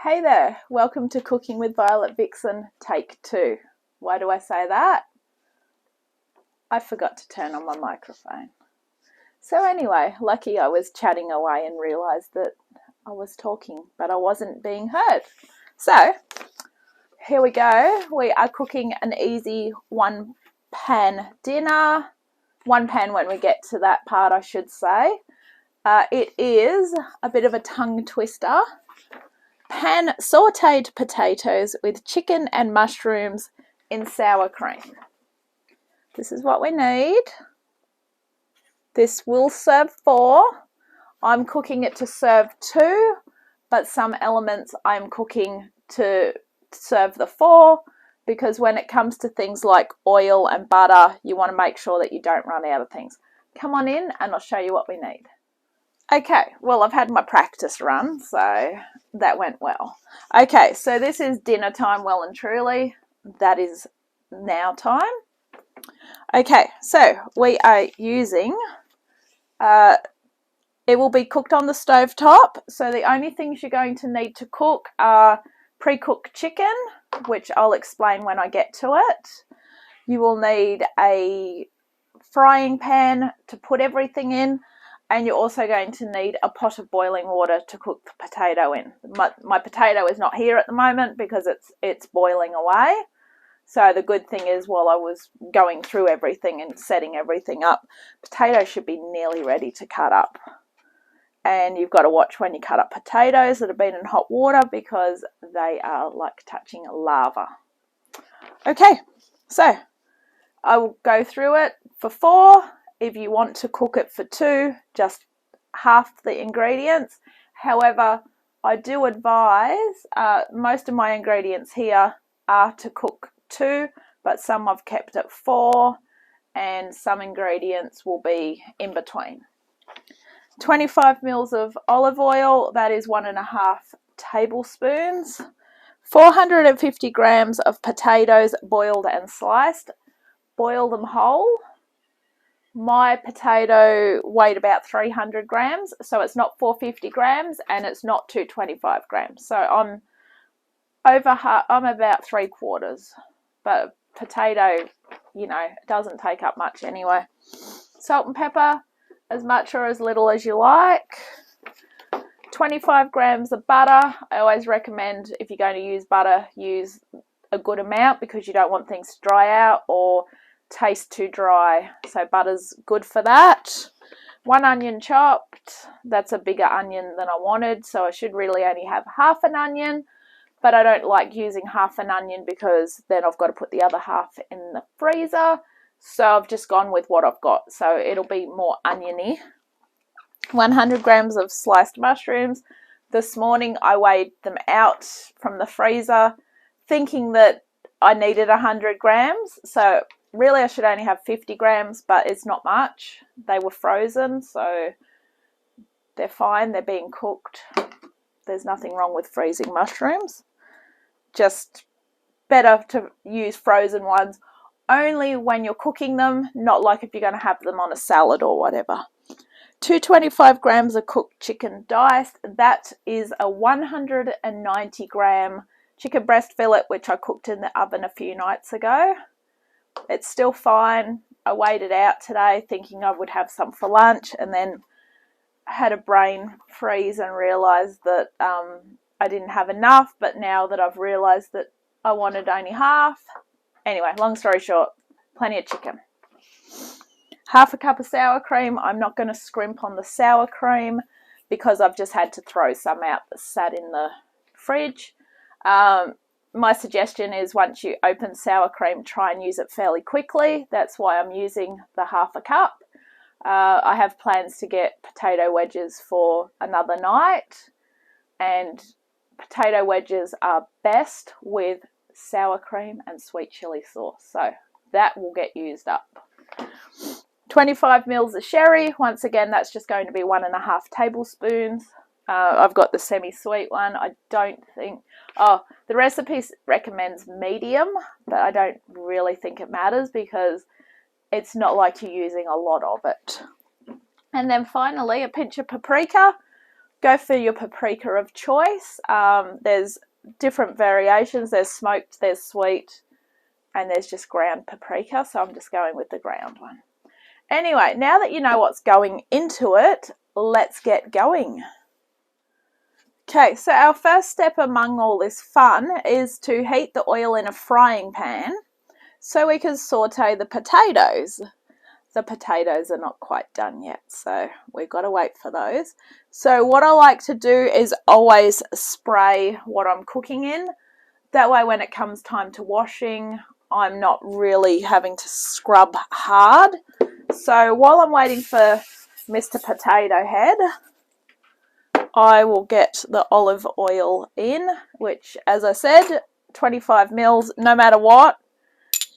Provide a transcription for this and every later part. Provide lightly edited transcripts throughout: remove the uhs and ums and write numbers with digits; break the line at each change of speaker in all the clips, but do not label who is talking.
Hey there, welcome to Cooking with Violet Vixen, take 2. Why do I say that? I forgot to turn on my microphone. So anyway, lucky I was chatting away and realised that I was talking, but I wasn't being heard. So, here we go. We are cooking an easy one-pan dinner. One pan when we get to that part, I should say. It is a bit of a tongue twister. Pan sautéed potatoes with chicken and mushrooms in sour cream. This is what we need. This will serve 4. I'm cooking it to serve 2, but some elements I'm cooking to serve the 4 because when it comes to things like oil and butter, you want to make sure that you don't run out of things. Come on in and I'll show you what we need. Okay, well, I've had my practice run, so that went well. Okay, so this is dinner time, well and truly. That is now time. Okay, so we are using, it will be cooked on the stove top. So the only things you're going to need to cook are pre-cooked chicken, which I'll explain when I get to it. You will need a frying pan to put everything in. And you're also going to need a pot of boiling water to cook the potato in. My potato is not here at the moment because it's boiling away. So the good thing is while I was going through everything and setting everything up, potatoes should be nearly ready to cut up. And you've got to watch when you cut up potatoes that have been in hot water because they are like touching lava. Okay, so I will go through it for 4. If you want to cook it for 2, just half the ingredients. However, I do advise, most of my ingredients here are to cook 2, but some I've kept at 4, and some ingredients will be in between. 25 mils of olive oil, that is 1.5 tablespoons. 450 grams of potatoes boiled and sliced. Boil them whole. My potato weighed about 300 grams, so it's not 450 grams and it's not 225 grams. So I'm about 3/4, but potato, you know, doesn't take up much anyway. Salt and pepper, as much or as little as you like. 25 grams of butter. I always recommend if you're going to use butter, use a good amount because you don't want things to dry out or taste too dry, so butter's good for that. 1 onion chopped. That's a bigger onion than I wanted, so I should really only have half an onion, but I don't like using half an onion because then I've got to put the other half in the freezer, so I've just gone with what I've got, so it'll be more oniony. 100 grams of sliced mushrooms. This morning I weighed them out from the freezer thinking that I needed 100 grams, so really I should only have 50 grams, but it's not much. They were frozen, so they're fine. They're being cooked. There's nothing wrong with freezing mushrooms. Just better to use frozen ones only when you're cooking them, not like if you're going to have them on a salad or whatever. 225 grams of cooked chicken diced. That is a 190 gram chicken breast fillet, which I cooked in the oven a few nights ago. It's still fine. I weighed it out today thinking I would have some for lunch and then had a brain freeze and realised that I didn't have enough, but now that I've realised that I wanted only half. Anyway, long story short, plenty of chicken. Half a cup of sour cream. I'm not going to scrimp on the sour cream because I've just had to throw some out that sat in the fridge. My suggestion is once you open sour cream, try and use it fairly quickly. That's why I'm using the half a cup. I have plans to get potato wedges for another night, and potato wedges are best with sour cream and sweet chili sauce. So that will get used up. 25 mils of sherry. Once again, that's just going to be 1.5 tablespoons. I've got the semi-sweet one. I don't think... the recipe recommends medium, but I don't really think it matters because it's not like you're using a lot of it. And then finally, a pinch of paprika. Go for your paprika of choice. There's different variations. There's smoked, there's sweet, and there's just ground paprika. So I'm just going with the ground one. Anyway, now that you know what's going into it, let's get going. Okay, so our first step among all this fun is to heat the oil in a frying pan so we can saute the potatoes. The potatoes are not quite done yet, so we've got to wait for those. So what I like to do is always spray what I'm cooking in. That way when it comes time to washing, I'm not really having to scrub hard. So while I'm waiting for Mr. Potato Head, I will get the olive oil in, which, as I said, 25 mils, no matter what.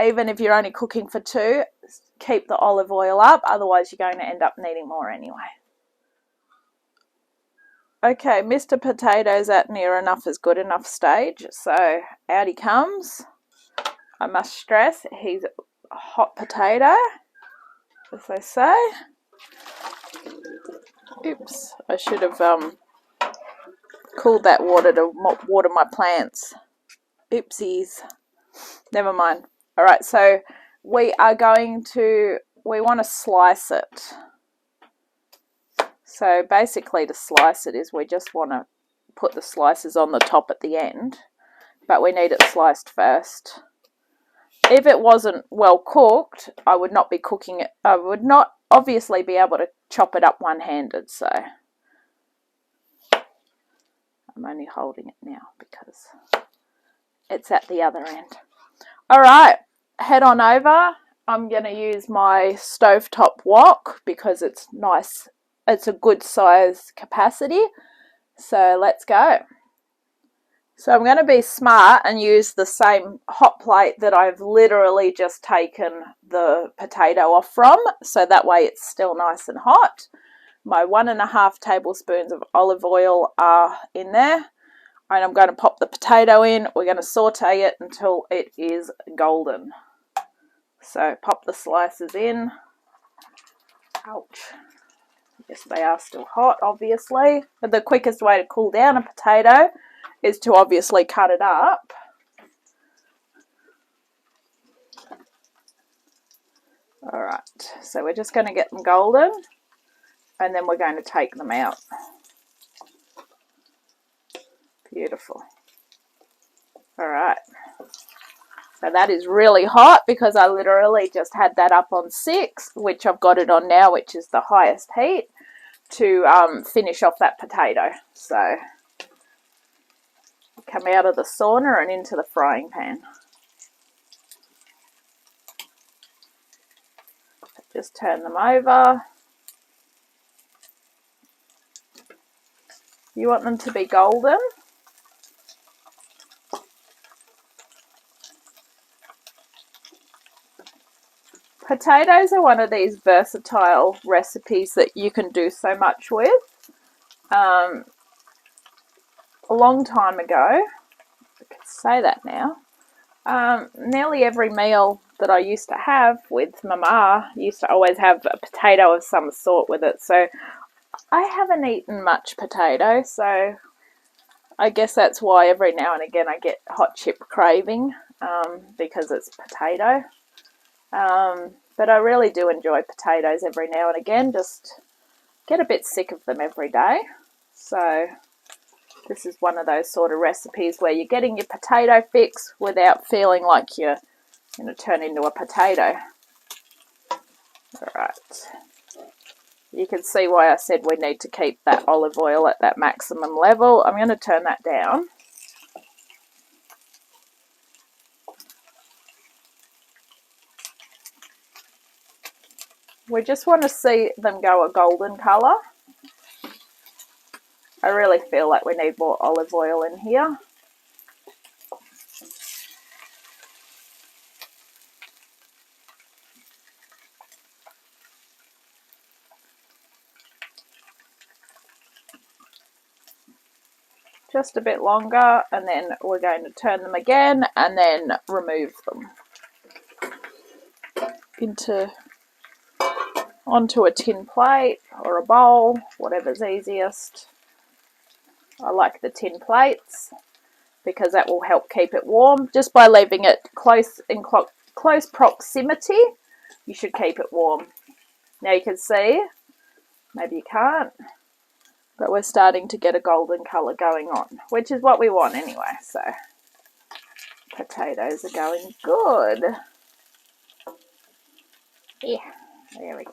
Even if you're only cooking for 2, keep the olive oil up, otherwise you're going to end up needing more anyway. Okay, Mr. Potato's at near enough is good enough stage, so out he comes. I must stress, he's a hot potato, as they say. Oops, I should have cooled that water to water my plants. Oopsies. Never mind. Alright, so we want to slice it. So basically to slice it is we just want to put the slices on the top at the end, but we need it sliced first. If it wasn't well cooked, I would not be cooking it. I would not obviously be able to chop it up one-handed, so I'm only holding it now because it's at the other end. Alright, head on over. I'm going to use my stovetop wok because it's nice. It's a good size capacity. So let's go. So I'm going to be smart and use the same hot plate that I've literally just taken the potato off from. So that way it's still nice and hot. My 1.5 tablespoons of olive oil are in there. And I'm going to pop the potato in. We're going to saute it until it is golden. So pop the slices in. Ouch. Yes, they are still hot, obviously. But the quickest way to cool down a potato is to obviously cut it up. Alright, so we're just going to get them golden. And then we're going to take them out. Beautiful. Alright. So that is really hot because I literally just had that up on 6, which I've got it on now, which is the highest heat, to finish off that potato. So come out of the sauna and into the frying pan. Just turn them over. You want them to be golden. Potatoes are one of these versatile recipes that you can do so much with. A long time ago, I can say that now, nearly every meal that I used to have with Mama used to always have a potato of some sort with it. So I haven't eaten much potato, so I guess that's why every now and again I get hot chip craving, because it's potato. But I really do enjoy potatoes every now and again, just get a bit sick of them every day. So this is one of those sort of recipes where you're getting your potato fix without feeling like you're going to turn into a potato. Alright. You can see why I said we need to keep that olive oil at that maximum level. I'm going to turn that down. We just want to see them go a golden colour. I really feel like we need more olive oil in here. Just a bit longer, and then we're going to turn them again and then remove them onto a tin plate or a bowl, whatever's easiest. I like the tin plates because that will help keep it warm. Just by leaving it close proximity, you should keep it warm. Now you can see, maybe you can't, but we're starting to get a golden colour going on, which is what we want anyway. So potatoes are going good. Yeah, there we go.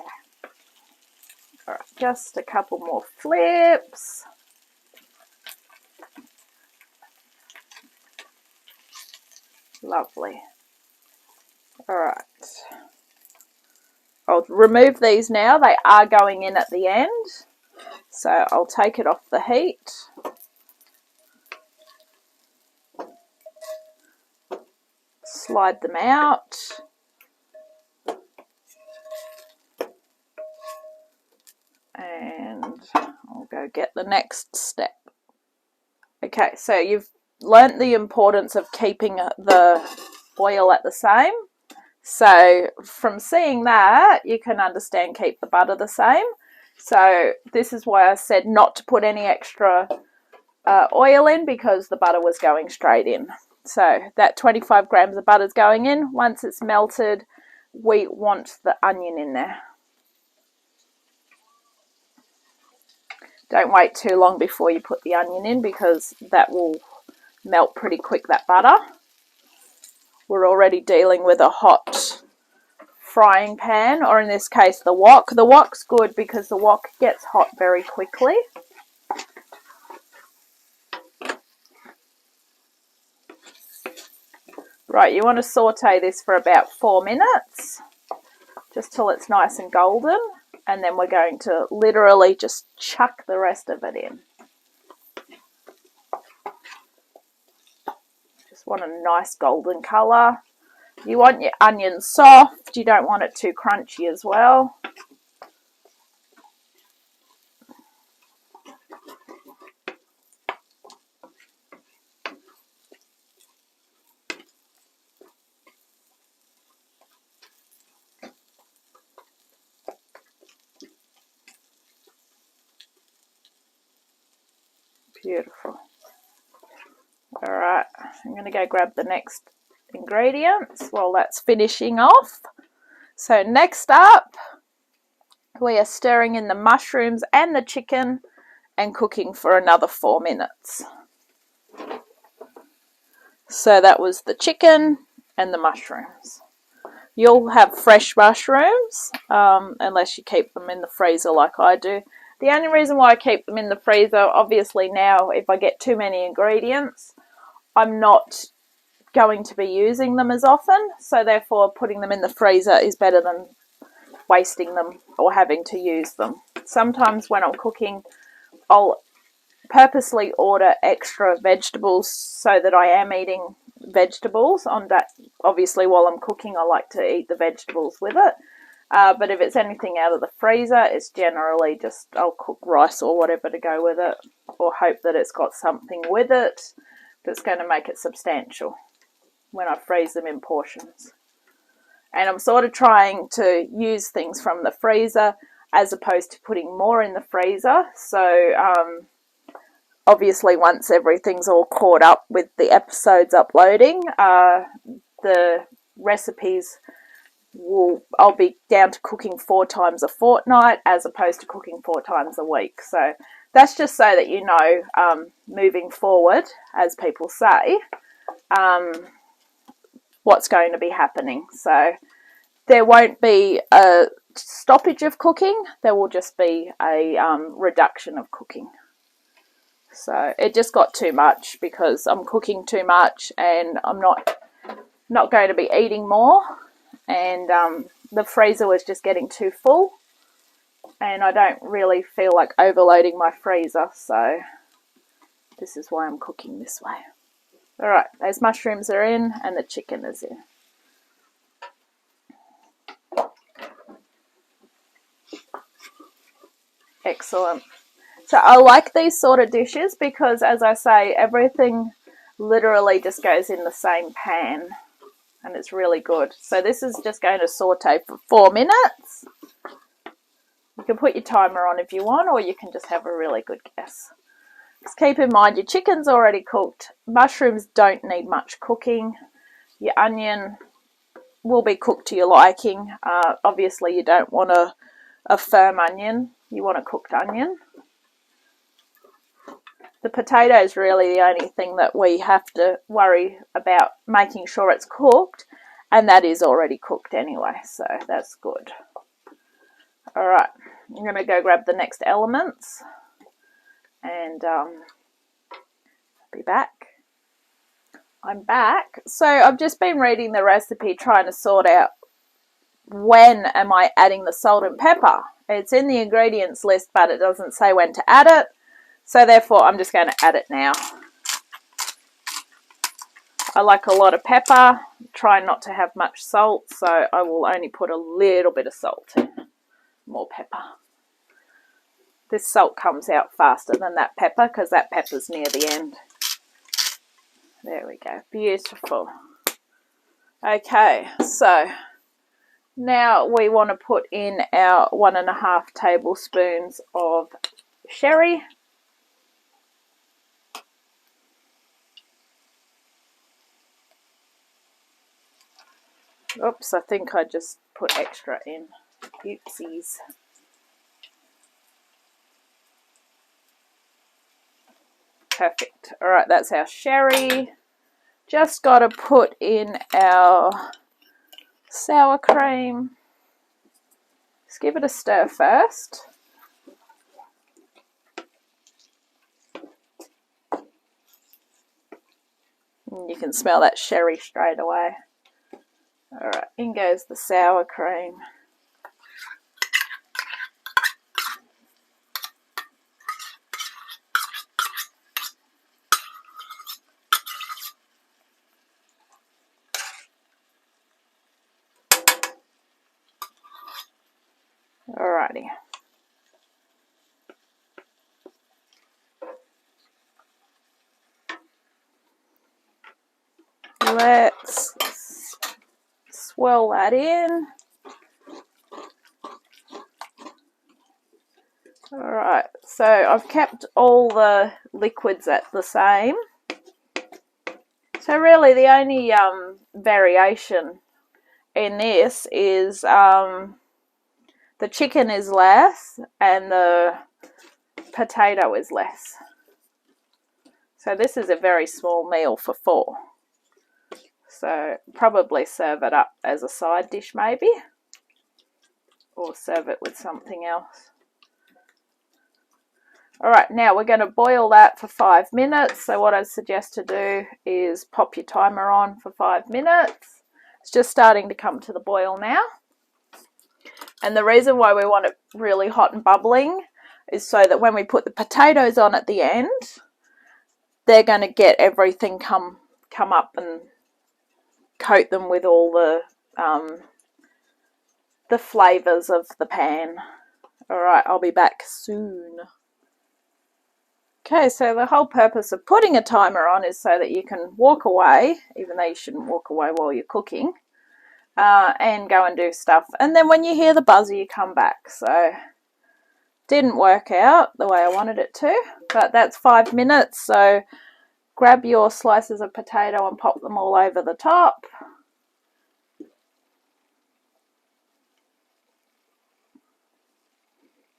All right, just a couple more flips. Lovely. All right. I'll remove these now. They are going in at the end. So I'll take it off the heat. Slide them out. And I'll go get the next step. Okay, so you've learnt the importance of keeping the oil at the same. So from seeing that, you can understand keep the butter the same. So this is why I said not to put any extra oil in, because the butter was going straight in. So that 25 grams of butter is going in. Once it's melted, we want the onion in there. Don't wait too long before you put the onion in, because that will melt pretty quick, that butter. We're already dealing with a hot frying pan, or in this case the wok. The wok's good because the wok gets hot very quickly. Right, you want to saute this for about 4 minutes, just till it's nice and golden, and then we're going to literally just chuck the rest of it in. Just want a nice golden colour. You want your onion soft, you don't want it too crunchy as well. Beautiful. Alright, I'm going to go grab the next ingredients while that's finishing off. So next up, we are stirring in the mushrooms and the chicken and cooking for another 4 minutes. So that was the chicken and the mushrooms. You'll have fresh mushrooms, unless you keep them in the freezer like I do. The only reason why I keep them in the freezer, obviously now if I get too many ingredients, I'm not going to be using them as often, so therefore putting them in the freezer is better than wasting them or having to use them. Sometimes when I'm cooking, I'll purposely order extra vegetables so that I am eating vegetables on that. Obviously while I'm cooking I like to eat the vegetables with it, but if it's anything out of the freezer, it's generally just I'll cook rice or whatever to go with it, or hope that it's got something with it that's going to make it substantial when I freeze them in portions. And I'm sort of trying to use things from the freezer as opposed to putting more in the freezer. So obviously once everything's all caught up with the episodes uploading, the recipes I'll be down to cooking 4 times a fortnight as opposed to cooking 4 times a week. So that's just so that you know, moving forward, as people say, what's going to be happening. So there won't be a stoppage of cooking, there will just be a reduction of cooking. So it just got too much because I'm cooking too much and I'm not going to be eating more, and the freezer was just getting too full and I don't really feel like overloading my freezer, so this is why I'm cooking this way. Alright, those mushrooms are in and the chicken is in. Excellent. So I like these sort of dishes because, as I say, everything literally just goes in the same pan and it's really good. So this is just going to saute for 4 minutes. You can put your timer on if you want, or you can just have a really good guess. Just keep in mind your chicken's already cooked. Mushrooms don't need much cooking. Your onion will be cooked to your liking. Obviously you don't want a firm onion. You want a cooked onion. The potato is really the only thing that we have to worry about making sure it's cooked, and that is already cooked anyway, so that's good. All right, I'm going to go grab the next elements and be back. I'm back. So I've just been reading the recipe trying to sort out when am I adding the salt and pepper. It's in the ingredients list, but it doesn't say when to add it. So therefore, I'm just going to add it now. I like a lot of pepper, try not to have much salt, so I will only put a little bit of salt in. More pepper. This salt comes out faster than that pepper because that pepper's near the end. There we go. Beautiful. Okay, so now we want to put in our 1.5 tablespoons of sherry. Oops, I think I just put extra in. Oopsies. Perfect. All right, that's our sherry. Just got to put in our sour cream. Just give it a stir first. And you can smell that sherry straight away. All right, in goes the sour cream. Alrighty. Let's swirl that in. Alright, so I've kept all the liquids at the same. So really the only variation in this is the chicken is less and the potato is less. So this is a very small meal for 4. So probably serve it up as a side dish maybe, or serve it with something else. Alright, now we're going to boil that for 5 minutes. So what I suggest to do is pop your timer on for 5 minutes. It's just starting to come to the boil now. And the reason why we want it really hot and bubbling is so that when we put the potatoes on at the end, they're going to get everything come up and coat them with all the flavours of the pan. Alright, I'll be back soon. Okay, so the whole purpose of putting a timer on is so that you can walk away, even though you shouldn't walk away while you're cooking, and go and do stuff. And then when you hear the buzzer, you come back. So didn't work out the way I wanted it to, but that's 5 minutes. So grab your slices of potato and pop them all over the top.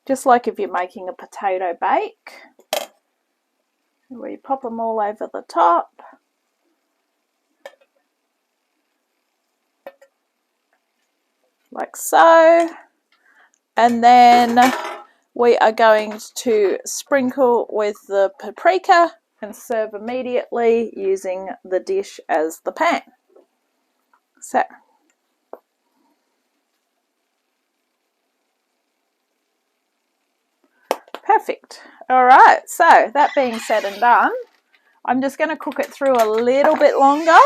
Just like if you're making a potato bake, where you pop them all over the top. Like so. And then we are going to sprinkle with the paprika and serve immediately using the dish as the pan. So perfect. All right, so that being said and done, I'm just going to cook it through a little bit longer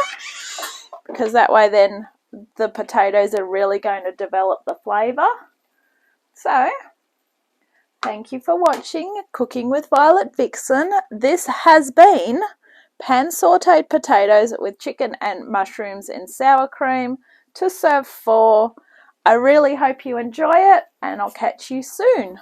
because that way then the potatoes are really going to develop the flavour. So thank you for watching Cooking with Violet Vixen. This has been pan sautéed potatoes with chicken and mushrooms in sour cream to serve for. I really hope you enjoy it, and I'll catch you soon.